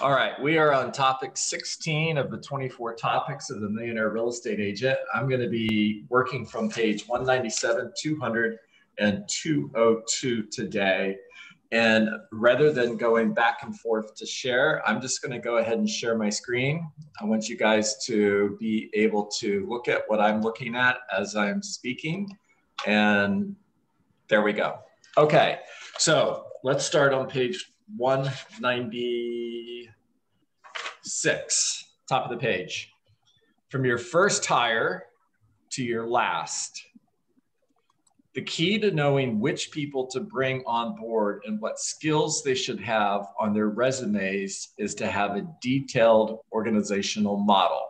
All right, we are on topic 16 of the 24 topics of the Millionaire Real Estate Agent. I'm going to be working from page 197, 200, and 202 today. And rather than going back and forth to share, I'm just going to go ahead and share my screen. I want you guys to be able to look at what I'm looking at as I'm speaking. And there we go. Okay, so let's start on page 196, top of the page. From your first hire to your last, the key to knowing which people to bring on board and what skills they should have on their resumes is to have a detailed organizational model.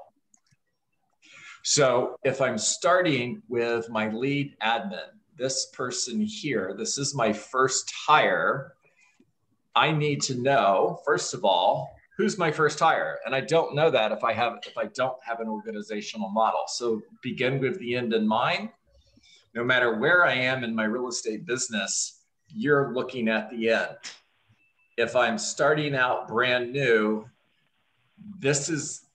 So if I'm starting with my lead admin, this person here, this is my first hire, I need to know, first of all, who's my first hire? And I don't know that if I don't have an organizational model. So begin with the end in mind. No matter where I am in my real estate business, you're looking at the end. If I'm starting out brand new, this is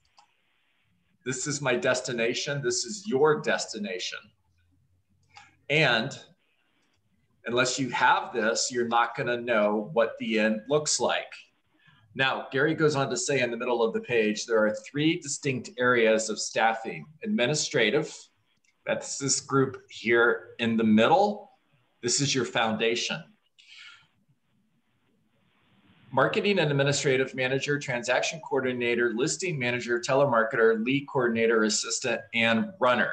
my destination. This is your destination. And unless you have this, you're not going to know what the end looks like. Now, Gary goes on to say in the middle of the page, there are 3 distinct areas of staffing: administrative. That's this group here in the middle. This is your foundation. Marketing and administrative manager, transaction coordinator, listing manager, telemarketer, lead coordinator, assistant, and runner.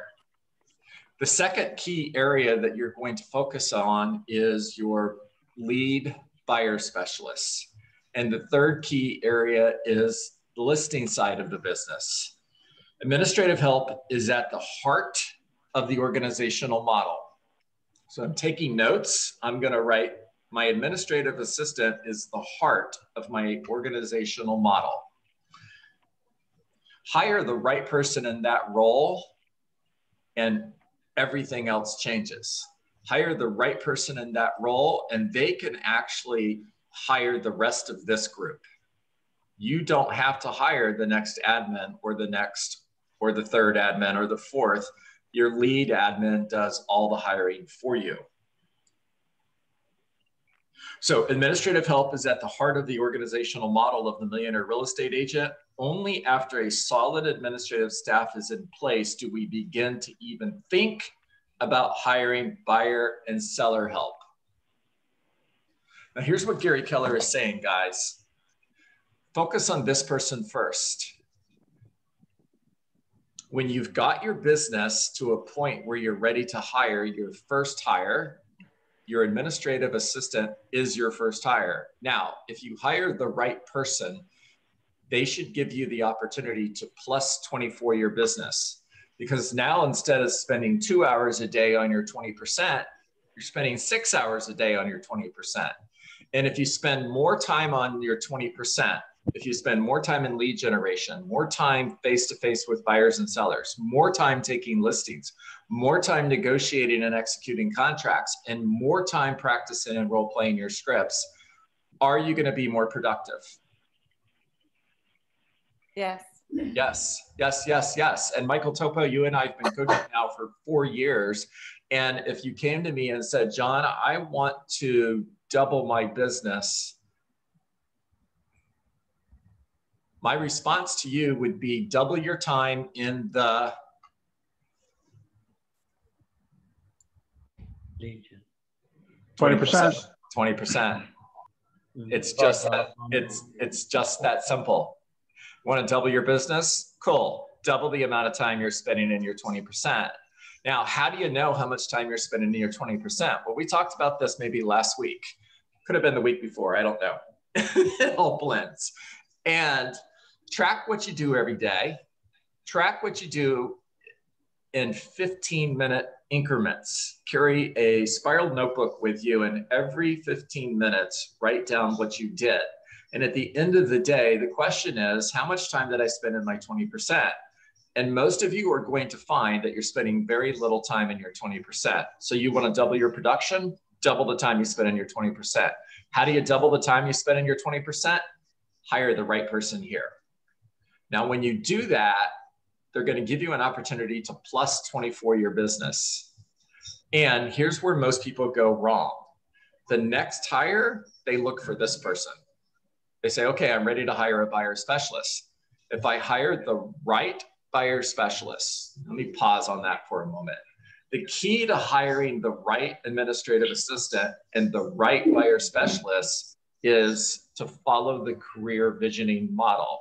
The second key area that you're going to focus on is your lead buyer specialists. And the third key area is the listing side of the business. Administrative help is at the heart of the organizational model. So I'm taking notes. I'm going to write, my administrative assistant is the heart of my organizational model. Hire the right person in that role and everything else changes. Hire the right person in that role and they can actually hire the rest of this group. You don't have to hire the next admin or the next or the third admin or the fourth. Your lead admin does all the hiring for you. So administrative help is at the heart of the organizational model of the Millionaire Real Estate Agent. Only after a solid administrative staff is in place do we begin to even think about hiring buyer and seller help. Now here's what Gary Keller is saying, guys. Focus on this person first. When you've got your business to a point where you're ready to hire your first hire, your administrative assistant is your first hire. Now, if you hire the right person, they should give you the opportunity to plus 24 your business. Because now instead of spending 2 hours a day on your 20%, you're spending 6 hours a day on your 20%. And if you spend more time on your 20%, if you spend more time in lead generation, more time face-to-face with buyers and sellers, more time taking listings, more time negotiating and executing contracts, and more time practicing and role-playing your scripts, are you going to be more productive? Yes. Yes, yes, yes, yes. And Michael Topo, you and I have been coaching now for 4 years. And if you came to me and said, John, I want to double my business, my response to you would be double your time in the Legion. 20%. 20%. It's just that it's just that simple. Want to double your business? Cool. Double the amount of time you're spending in your 20%. Now, how do you know how much time you're spending in your 20%? Well, we talked about this maybe last week. Could have been the week before. I don't know. It all blends. And track what you do every day. Track what you do in 15-minute increments. Carry a spiral notebook with you, and every 15 minutes, write down what you did. And at the end of the day, the question is, how much time did I spend in my 20%? And most of you are going to find that you're spending very little time in your 20%. So you want to double your production, double the time you spend in your 20%. How do you double the time you spend in your 20%? hire the right person here. Now, when you do that, they're going to give you an opportunity to plus 24 your business. And here's where most people go wrong. The next hire, they look for this person. They say, okay, I'm ready to hire a buyer specialist. If I hire the right buyer specialist, let me pause on that for a moment. The key to hiring the right administrative assistant and the right buyer specialist is to follow the career visioning model.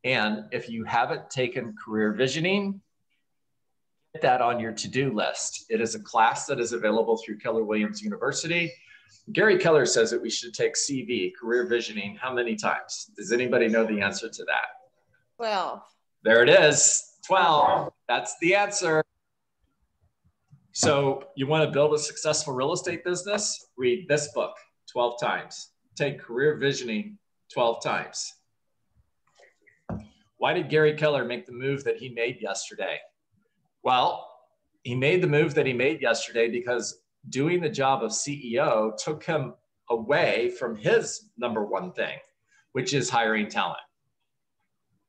And if you haven't taken career visioning, get that on your to-do list. It is a class that is available through Keller Williams University. Gary Keller says that we should take CV, career visioning, how many times? Does anybody know the answer to that? 12. There it is, 12. That's the answer. So you want to build a successful real estate business? Read this book 12 times. Take career visioning 12 times. Why did Gary Keller make the move that he made yesterday? Well, he made the move that he made yesterday because doing the job of CEO took him away from his number one thing, which is hiring talent.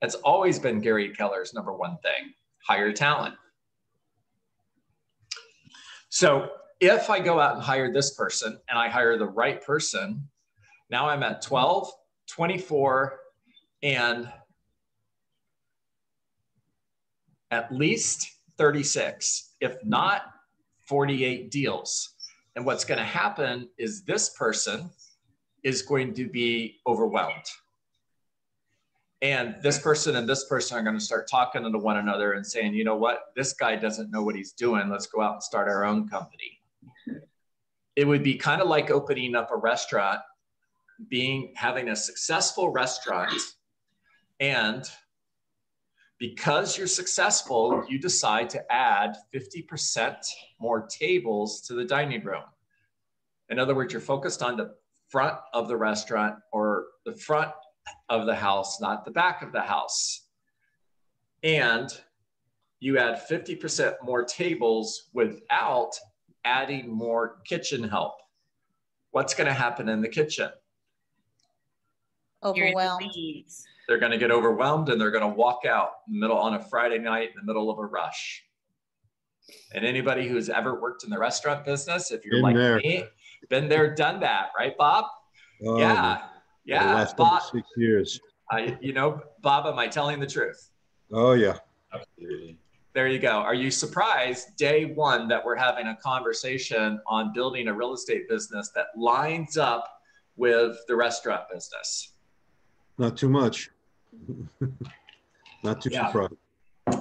It's always been Gary Keller's number one thing, hire talent. So if I go out and hire this person and I hire the right person, now I'm at 12, 24, and at least 36, if not 48 deals. And what's going to happen is this person is going to be overwhelmed. And this person and this person are going to start talking to one another and saying, you know what, this guy doesn't know what he's doing. Let's go out and start our own company. It would be kind of like opening up a restaurant, having a successful restaurant, and because you're successful, you decide to add 50% more tables to the dining room. In other words, you're focused on the front of the restaurant or the front of the house, not the back of the house. And you add 50% more tables without adding more kitchen help. What's going to happen in the kitchen? Overwhelmed. They're going to get overwhelmed and they're going to walk out on a Friday night in the middle of a rush. And anybody who's ever worked in the restaurant business, if you're like me, been there, done that, right, Bob? Oh, yeah. Yeah. The last Bob, 6 years. you know, Bob, am I telling the truth? Oh, yeah. Absolutely. There you go. Are you surprised day one that we're having a conversation on building a real estate business that lines up with the restaurant business? Not too much. Not too surprised.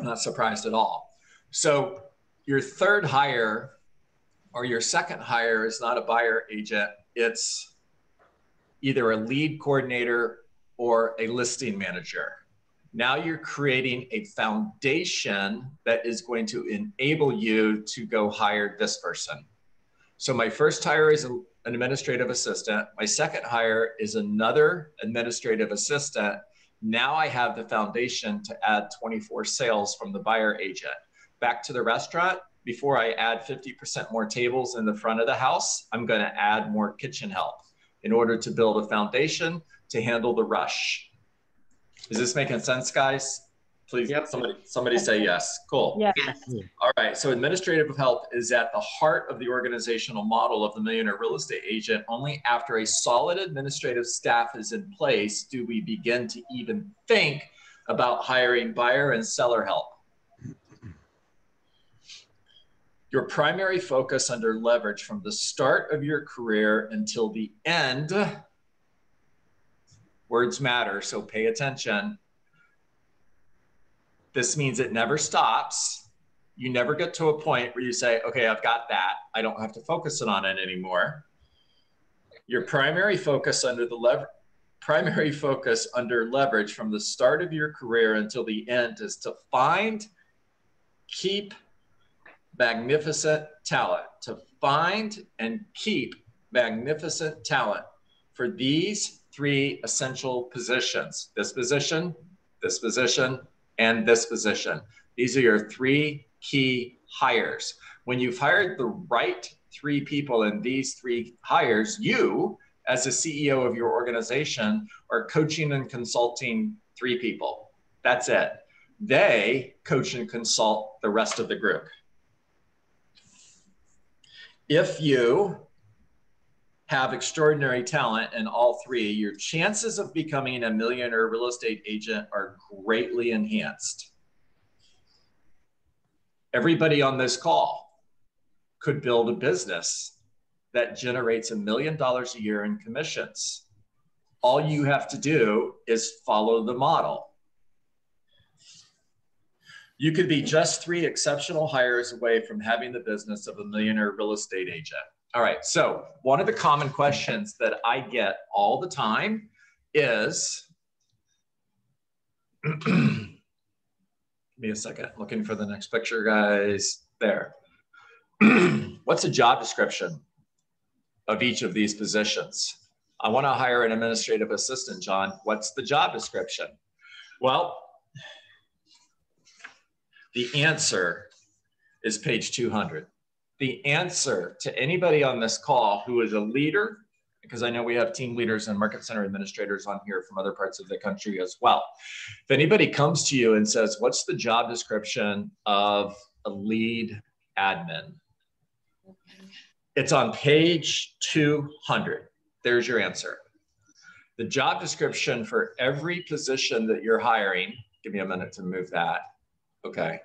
Not surprised at all. So your third hire or your second hire is not a buyer agent. It's either a lead coordinator or a listing manager. Now you're creating a foundation that is going to enable you to go hire this person. So my first hire is an administrative assistant. My second hire is another administrative assistant. Now I have the foundation to add 24 sales from the buyer agent. Back to the restaurant, before I add 50% more tables in the front of the house, I'm going to add more kitchen help in order to build a foundation to handle the rush. Is this making sense, guys? Please, yep. Somebody say yes. Cool. Yes. All right. So administrative help is at the heart of the organizational model of the Millionaire Real Estate Agent. Only after a solid administrative staff is in place do we begin to even think about hiring buyer and seller help. Your primary focus under leverage from the start of your career until the end, words matter, so pay attention. This means it never stops. You never get to a point where you say, okay, I've got that. I don't have to focus on it anymore. Your primary focus under leverage from the start of your career until the end is to find, keep magnificent talent, to find and keep magnificent talent for these three essential positions: this position, and this position. These are your three key hires. When you've hired the right three people in these three hires, you as a CEO of your organization are coaching and consulting 3 people. That's it. They coach and consult the rest of the group. If you have extraordinary talent in all 3, your chances of becoming a millionaire real estate agent are greatly enhanced. Everybody on this call could build a business that generates $1 million a year in commissions. All you have to do is follow the model. You could be just 3 exceptional hires away from having the business of a millionaire real estate agent. All right, so one of the common questions that I get all the time is, give me a second, looking for the next picture, guys. There. What's a job description of each of these positions? I want to hire an administrative assistant, John. What's the job description? Well, the answer is page 200. The answer to anybody on this call who is a leader, because I know we have team leaders and market center administrators on here from other parts of the country as well. If anybody comes to you and says, what's the job description of a lead admin? It's on page 200. There's your answer. The job description for every position that you're hiring, give me a minute to move that. Okay.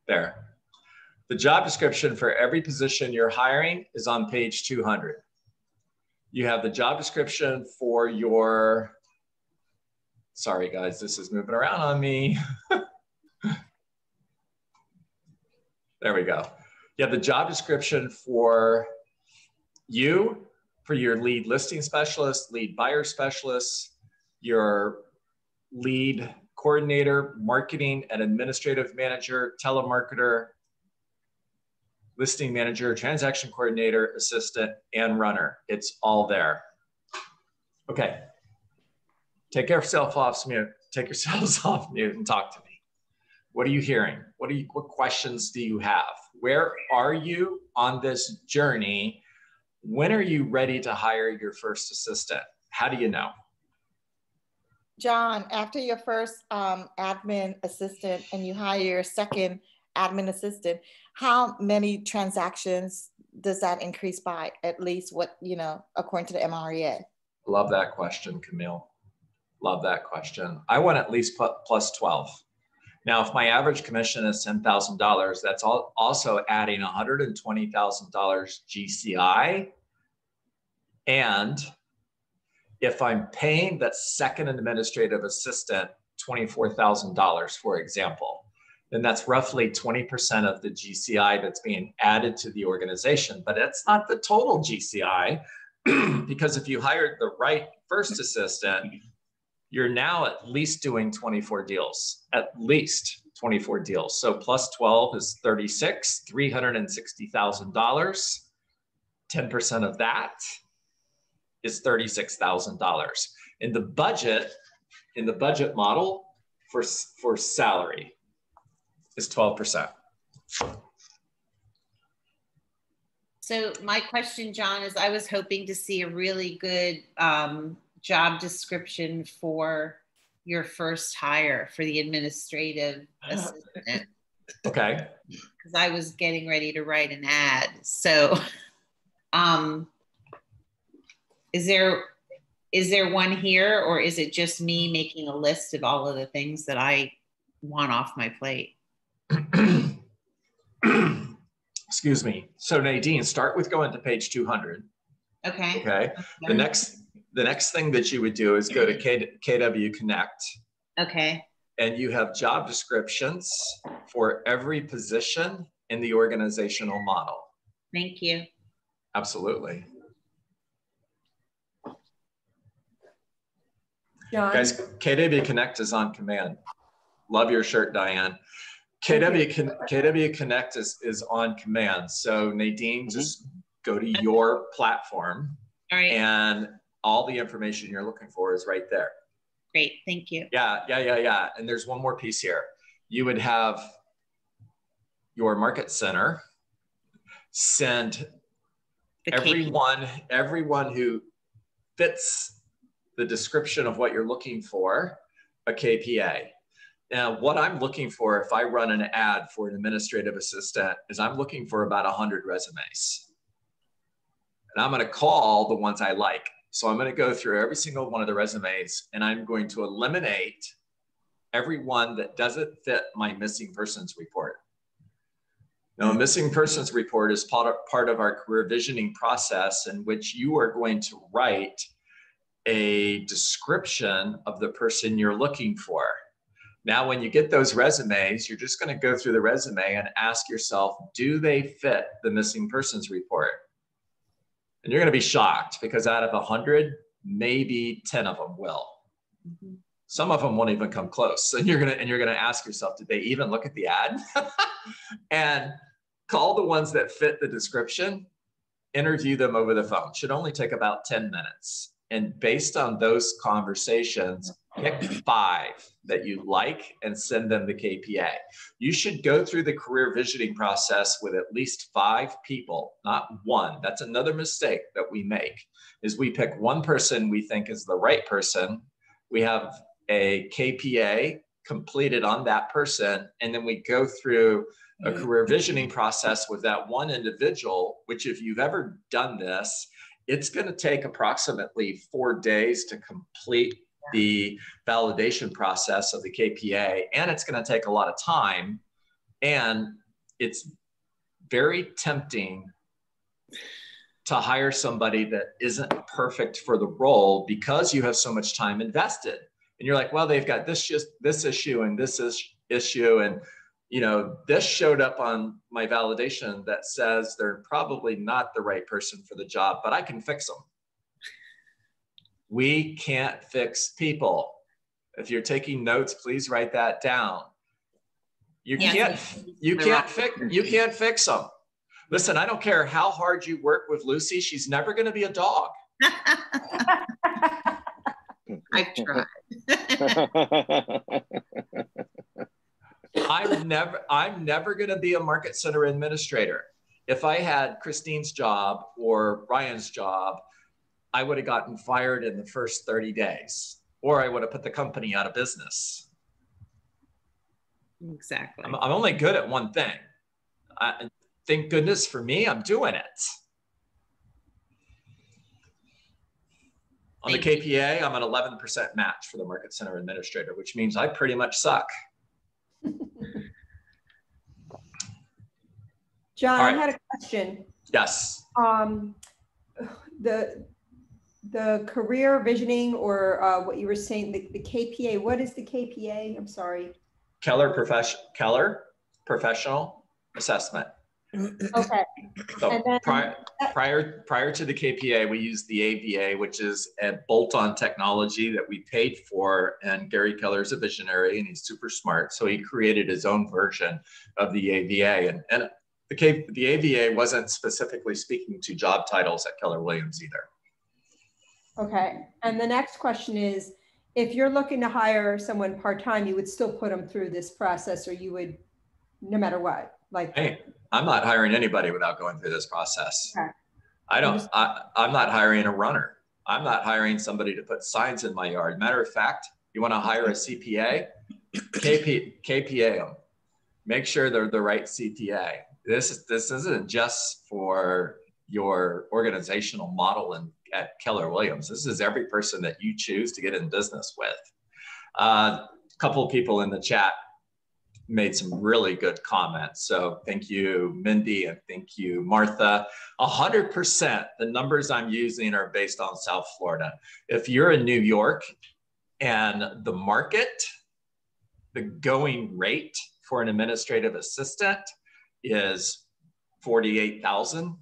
There. The job description for every position you're hiring is on page 200. You have the job description for your, sorry guys, this is moving around on me. There we go. You have the job description for you, for your lead listing specialist, lead buyer specialist, your lead coordinator, marketing and administrative manager, telemarketer, listing manager, transaction coordinator, assistant, and runner. It's all there. Okay. Take yourself off mute. Take yourselves off mute and talk to me. What are you hearing? What questions do you have? Where are you on this journey? When are you ready to hire your first assistant? How do you know? John, after your first admin assistant and you hire your second admin assistant, how many transactions does that increase by? At least what, according to the MREA? Love that question, Camille. Love that question. I want at least plus 12. Now, if my average commission is $10,000, that's also adding $120,000 GCI. And if I'm paying that second administrative assistant $24,000, for example, then that's roughly 20% of the GCI that's being added to the organization. But it's not the total GCI, because if you hired the right first assistant, you're now at least doing 24 deals, at least 24 deals. So plus 12 is 36, $360,000. 10% of that is $36,000. In the budget model for salary is 12%. So my question, John, is I was hoping to see a really good job description for your first hire for the administrative assistant. Okay. Because I was getting ready to write an ad. So is there one here, or is it just me making a list of all of the things that I want off my plate? Excuse me. So Nadine, start with going to page 200. Okay. Okay. The next thing that you would do is go to KDB Connect. Okay. And you have job descriptions for every position in the organizational model. Thank you. Absolutely. John? Guys, KDB Connect is on command. Love your shirt, Diane. KDB Connect is on command. So Nadine, just go to your platform. All right. And all the information you're looking for is right there. Great, thank you. Yeah. And there's one more piece here. You would have your market center send Everyone who fits the description of what you're looking for, a KPA. Now, what I'm looking for if I run an ad for an administrative assistant is I'm looking for about 100 resumes. And I'm going to call the ones I like. So I'm going to go through every single one of the resumes and I'm going to eliminate everyone that doesn't fit my missing persons report. Now, a missing persons report is part of our career visioning process in which you are going to write a description of the person you're looking for. Now, when you get those resumes, you're just going to go through the resume and ask yourself, do they fit the missing persons report? And you're going to be shocked because out of 100, maybe 10 of them will. Mm-hmm. Some of them won't even come close. And you're going to ask yourself, did they even look at the ad? And call the ones that fit the description, interview them over the phone. Should only take about 10 minutes. And based on those conversations, pick 5 that you like and send them the KPA. You should go through the career visioning process with at least 5 people, not one. That's another mistake that we make, is we pick one person we think is the right person. We have a KPA completed on that person, and then we go through a career visioning process with that one individual, which if you've ever done this, it's going to take approximately 4 days to complete the validation process of the KPA, and it's going to take a lot of time, and it's very tempting to hire somebody that isn't perfect for the role because you have so much time invested. And you're like, well, they've got this issue and this issue, and this showed up on my validation that says they're probably not the right person for the job, but I can fix them. We can't fix people. If you're taking notes, please write that down. You can't fix them. Listen, I don't care how hard you work with Lucy. She's never going to be a dog. I tried. I'm never going to be a market center administrator. If I had Christine's job or Ryan's job, I would have gotten fired in the first 30 days, or I would have put the company out of business. Exactly. I'm only good at one thing. Thank goodness for me, I'm doing it. On the KPA, I'm an 11% match for the market center administrator, which means I pretty much suck. John, right. I had a question. Yes. The career visioning, or what you were saying, the KPA, what is the KPA? I'm sorry. Keller Professional Assessment. Okay. So and then, prior to the KPA, we used the AVA, which is a bolt-on technology that we paid for. And Gary Keller's a visionary and he's super smart. So he created his own version of the AVA. And the AVA wasn't specifically speaking to job titles at Keller Williams either. Okay. And the next question is, if you're looking to hire someone part-time, you would still put them through this process, or you would, no matter what? Like, hey, I'm not hiring anybody without going through this process. Okay. I'm not hiring a runner. I'm not hiring somebody to put signs in my yard. Matter of fact, you want to hire a CPA, KPA them. Make sure they're the right CPA. This isn't just for your organizational model at Keller Williams. This is every person that you choose to get in business with. A couple of people in the chat made some really good comments. So thank you, Mindy, and thank you, Martha. 100%, the numbers I'm using are based on South Florida. If you're in New York and the market, the going rate for an administrative assistant is $48,000,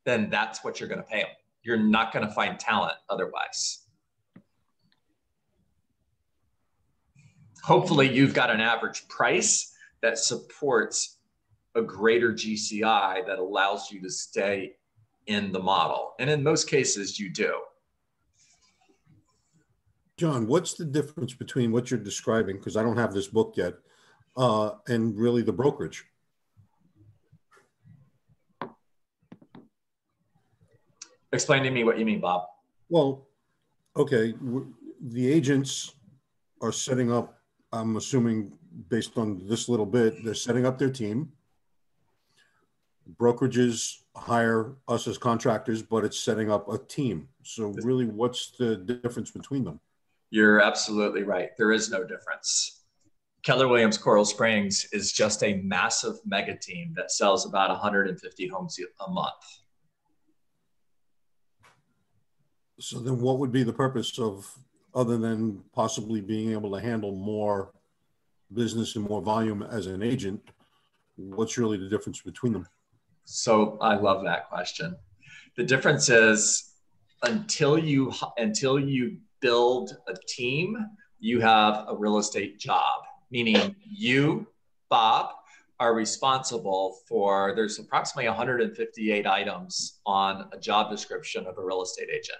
then that's what you're going to pay them. You're not going to find talent otherwise. Hopefully you've got an average price that supports a greater GCI that allows you to stay in the model. And in most cases you do. John, what's the difference between what you're describing, because I don't have this book yet, and really the brokerage? Explain to me what you mean, Bob. Well, okay, the agents are setting up, I'm assuming based on this little bit, they're setting up their team. Brokerages hire us as contractors, but it's setting up a team. So really, what's the difference between them? You're absolutely right. There is no difference. Keller Williams Coral Springs is just a massive mega team that sells about 150 homes a month. So then what would be the purpose of, other than possibly being able to handle more business and more volume as an agent, what's really the difference between them? So I love that question. The difference is until you build a team, you have a real estate job, meaning you, Bob, are responsible for, there's approximately 158 items on a job description of a real estate agent.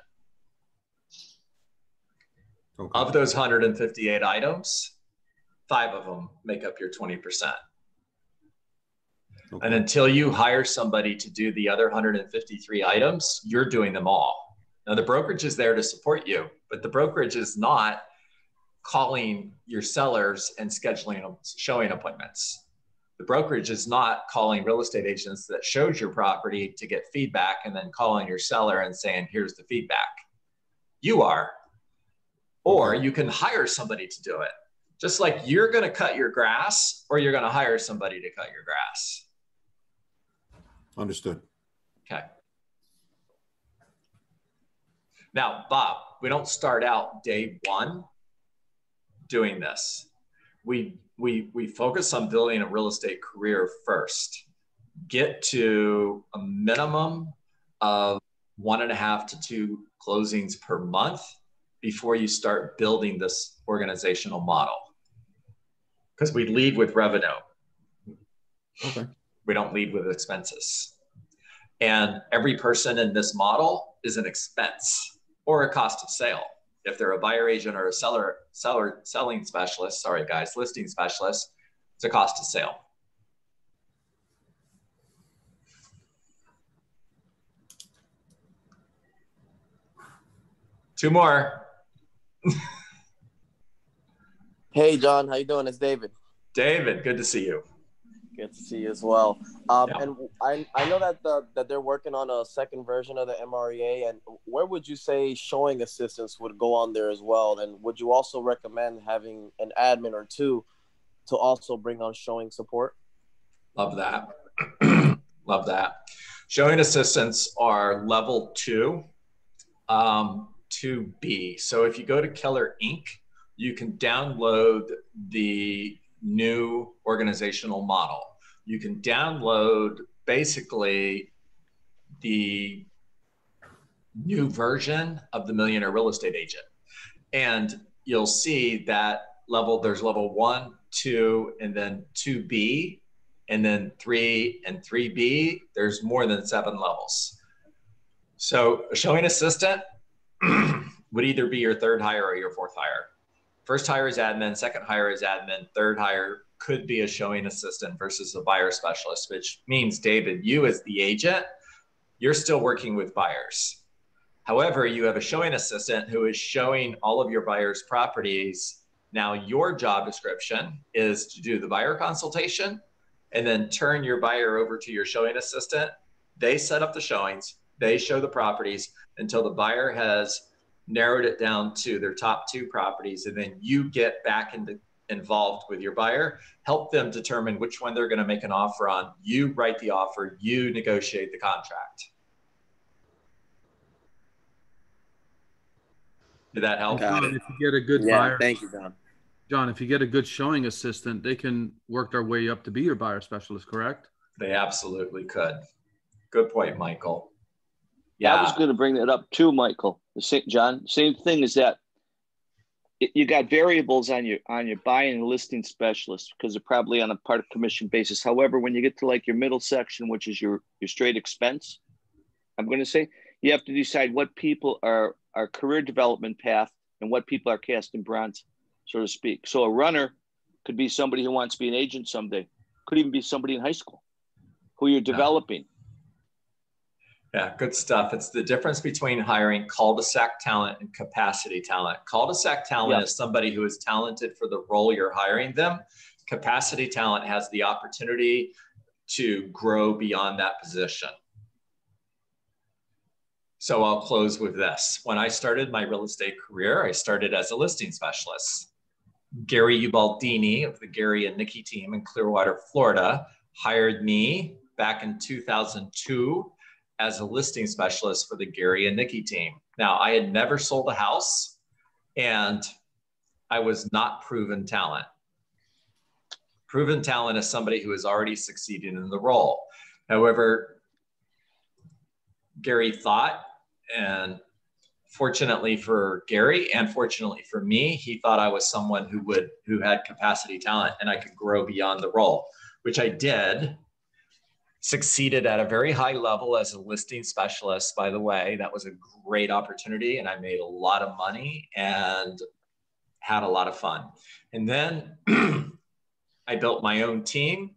Okay. Of those 158 items, 5 of them make up your 20%. Okay. And until you hire somebody to do the other 153 items, you're doing them all. Now, the brokerage is there to support you, but the brokerage is not calling your sellers and scheduling showing appointments. The brokerage is not calling real estate agents that shows your property to get feedback and then calling your seller and saying, here's the feedback. You are. Or you can hire somebody to do it. Just like you're going to cut your grass or you're going to hire somebody to cut your grass. Understood. Okay. Now, Bob, we don't start out day one doing this. We focus on building a real estate career first. Get to a minimum of 1.5 to 2 closings per month before you start building this organizational model. Because we lead with revenue. Okay. We don't lead with expenses. And every person in this model is an expense or a cost of sale. If they're a buyer agent or a selling specialist, sorry guys, listing specialist, it's a cost of sale. Two more. Hey, John, how you doing? It's David. David, good to see you. Good to see you as well. Yeah. And I know that they're working on a second version of the MREA. And where would you say showing assistants would go on there as well? And would you also recommend having an admin or two to also bring on showing support? Love that. Love that. Showing assistants are level 2, 2B. So if you go to Keller Inc., you can download the new organizational model. You can download basically the new version of the Millionaire Real Estate Agent. And you'll see that there's level 1, 2, and then 2B, and then 3 and 3B. There's more than 7 levels. So a showing assistant would either be your 3rd hire or your 4th hire. 1st hire is admin, 2nd hire is admin, 3rd hire could be a showing assistant versus a buyer specialist, which means, David, you as the agent, you're still working with buyers. However, you have a showing assistant who is showing all of your buyers' properties. Now, your job description is to do the buyer consultation and then turn your buyer over to your showing assistant. They set up the showings, they show the properties until the buyer has narrowed it down to their top 2 properties, and then you get back involved with your buyer, help them determine which one they're going to make an offer on. You write the offer, you negotiate the contract. Did that help? John, if you get a good buyer, thank you, John. John, if you get a good showing assistant, they can work their way up to be your buyer specialist, correct? They absolutely could. Good point, Michael. Yeah, I was going to bring that up too, Michael. John, same thing is that you got variables on your buying and listing specialist because they're probably on a part of commission basis. However, when you get to like your middle section, which is your straight expense, I'm going to say you have to decide what people are career development path and what people are cast in bronze, so to speak. So a runner could be somebody who wants to be an agent someday. Could even be somebody in high school who you're developing. Yeah, good stuff. It's the difference between hiring cul-de-sac talent and capacity talent. Cul-de-sac talent is somebody who is talented for the role you're hiring them. Capacity talent has the opportunity to grow beyond that position. So I'll close with this. When I started my real estate career, I started as a listing specialist. Gary Ubaldini of the Gary and Nikki team in Clearwater, Florida, hired me back in 2002 as a listing specialist for the Gary and Nikki team. Now, I had never sold a house and I was not proven talent. Proven talent is somebody who has already succeeded in the role. However, Gary thought, and fortunately for Gary and fortunately for me, he thought I was someone who had capacity talent and I could grow beyond the role, which I did. Succeeded at a very high level as a listing specialist, by the way. That was a great opportunity and I made a lot of money and had a lot of fun. And then I built my own team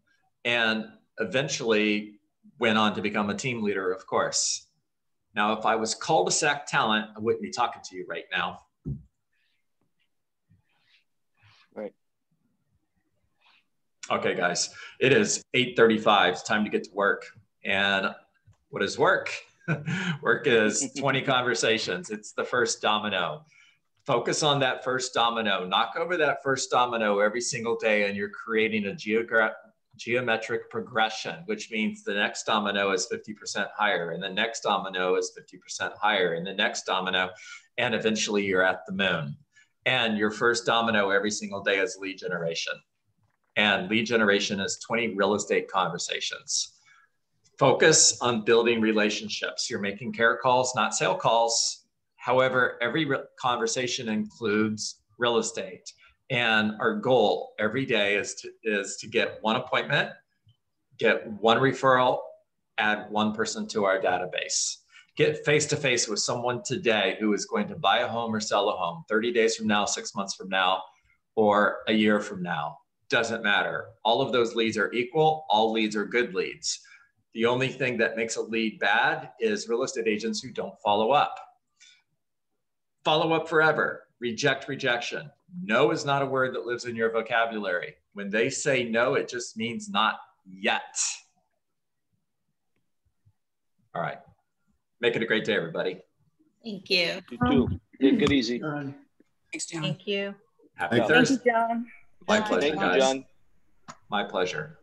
and eventually went on to become a team leader, of course. Now, if I was cul-de-sac talent, I wouldn't be talking to you right now. Right. Okay, guys, it is 8:35. It's time to get to work. And what is work? Work is 20 conversations. It's the first domino. Focus on that first domino. Knock over that first domino every single day, and you're creating a geometric progression, which means the next domino is 50% higher, and the next domino is 50% higher, and the next domino, and eventually you're at the moon. And your first domino every single day is lead generation. And lead generation is 20 real estate conversations. Focus on building relationships. You're making care calls, not sale calls. However, every conversation includes real estate. And our goal every day is to get one appointment, get one referral, add one person to our database. Get face-to-face with someone today who is going to buy a home or sell a home 30 days from now, 6 months from now, or a year from now. Doesn't matter. All of those leads are equal. All leads are good leads. The only thing that makes a lead bad is real estate agents who don't follow up. Follow up forever. Reject rejection. No is not a word that lives in your vocabulary. When they say no, it just means not yet. All right. Make it a great day, everybody. Thank you. You too. Take it easy. Thanks, John. Thank you. Happy Thank you. Thursday. Thank you, John. My pleasure, Thank you, guys. John. My pleasure.